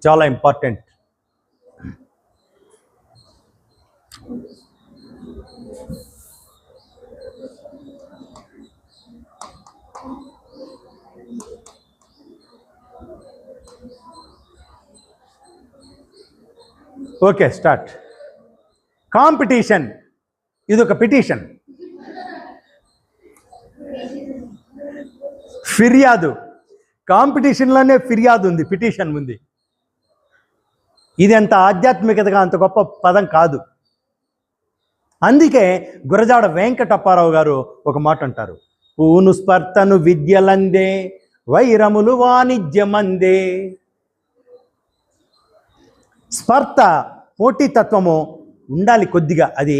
చాలా important. Okay, start. Competition, ఇది ఒక పిటిషన్. ఫిర్యాదు, కాంపిటీషన్లోనే ఫిర్యాదు ఉంది, పిటిషన్ ఉంది. ఇది అంత ఆధ్యాత్మికతగా అంత గొప్ప పదం కాదు. అందుకే గురజాడ వెంకటప్పారావు గారు ఒక మాట అంటారు, పూను స్పర్తను విద్యలందే వైరములు వాణిజ్యమందే. స్పర్త, పోటీతత్వము ఉండాలి కొద్దిగా, అది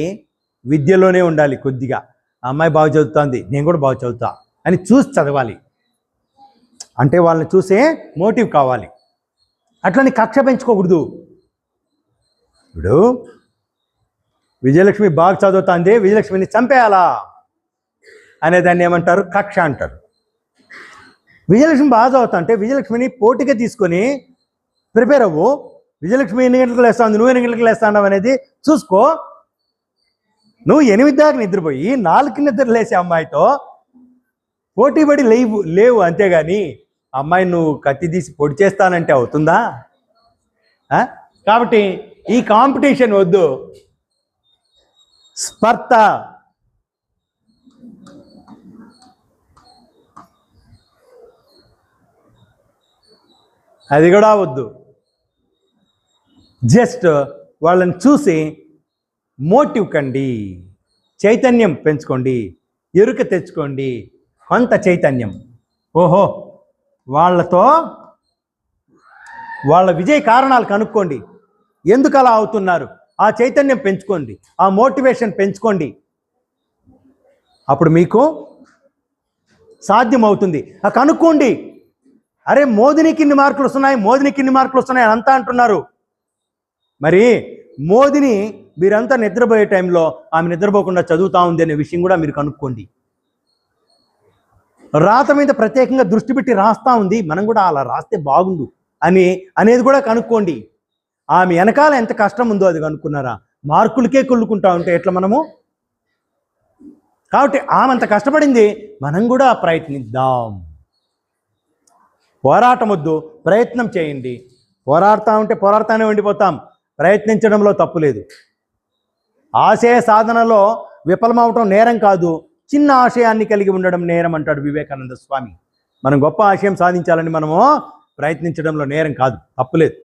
విద్యలోనే ఉండాలి కొద్దిగా. ఆ అమ్మాయి బాగా చదువుతుంది, నేను కూడా బాగా చదువుతా అని చూసి చదవాలి. అంటే వాళ్ళని చూసే మోటివ్ కావాలి. అట్లని కక్ష పెంచుకోకూడదు. ఇప్పుడు విజయలక్ష్మి బాగా చదువుతుంది, విజయలక్ష్మిని చంపేయాలా అనేదాన్ని ఏమంటారు? కక్ష అంటారు. విజయలక్ష్మి బాగా చదువుతా అంటే విజయలక్ష్మిని పోటీగా తీసుకొని ప్రిపేర్ అవ్వు. విజయలక్ష్మి ఎన్ని గంటలకు లేస్తావు, నువ్వు ఎన్ని గంటలకు లేస్తావు అనేది చూసుకో. నువ్వు 8 దాకా నిద్రపోయి 4కి నిద్ర లేసే అమ్మాయితో పోటీపడి లేవు అంతేగాని అమ్మాయి నువ్వు కత్తి తీసి పొడి చేస్తానంటే అవుతుందా? కాబట్టి ఈ కాంపిటీషన్ వద్దు. స్పర్ధ, అది కూడా వద్దు. జస్ట్ వాళ్ళని చూసి మోటివ్ కండి, చైతన్యం పెంచుకోండి, ఎరుక తెచ్చుకోండి, కొంత చైతన్యం. ఓహో, వాళ్ళతో వాళ్ళ విజయ కారణాలు కనుక్కోండి, ఎందుకు అలా అవుతున్నారు, ఆ చైతన్యం పెంచుకోండి, ఆ మోటివేషన్ పెంచుకోండి. అప్పుడు మీకు సాధ్యమవుతుంది. కనుక్కోండి. అరే మోదినికి ఇన్ని మార్కులు వస్తున్నాయి, మోదినికి ఇన్ని మార్కులు వస్తున్నాయి అని అంతా అంటున్నారు. మరి మోదిని మీరంతా నిద్రపోయే టైంలో ఆమె నిద్రపోకుండా చదువుతా ఉంది అనే విషయం కూడా మీరు కనుక్కోండి. రాత మీద ప్రత్యేకంగా దృష్టి పెట్టి రాస్తా ఉంది, మనం కూడా అలా రాస్తే బాగుండు అనేది కూడా కనుక్కోండి. ఆమె వెనకాల ఎంత కష్టం ఉందో అది కనుక్కున్నారా? మార్కులకే కొల్లుకుంటా ఉంటే ఎట్లా మనము? కాబట్టి ఆమె అంత కష్టపడింది, మనం కూడా ప్రయత్నిద్దాం. పోరాటం వద్దు, ప్రయత్నం చేయండి. పోరాడుతూనే ఉండిపోతాం. ప్రయత్నించడంలో తప్పు లేదు. ఆశయ సాధనలో విఫలమవటం నేరం కాదు, చిన్న ఆశయాన్ని కలిగి ఉండడం నేరం అంటాడు వివేకానంద స్వామి. మనం గొప్ప ఆశయం సాధించాలని మనము ప్రయత్నించడంలో నేరం కాదు, తప్పులేదు.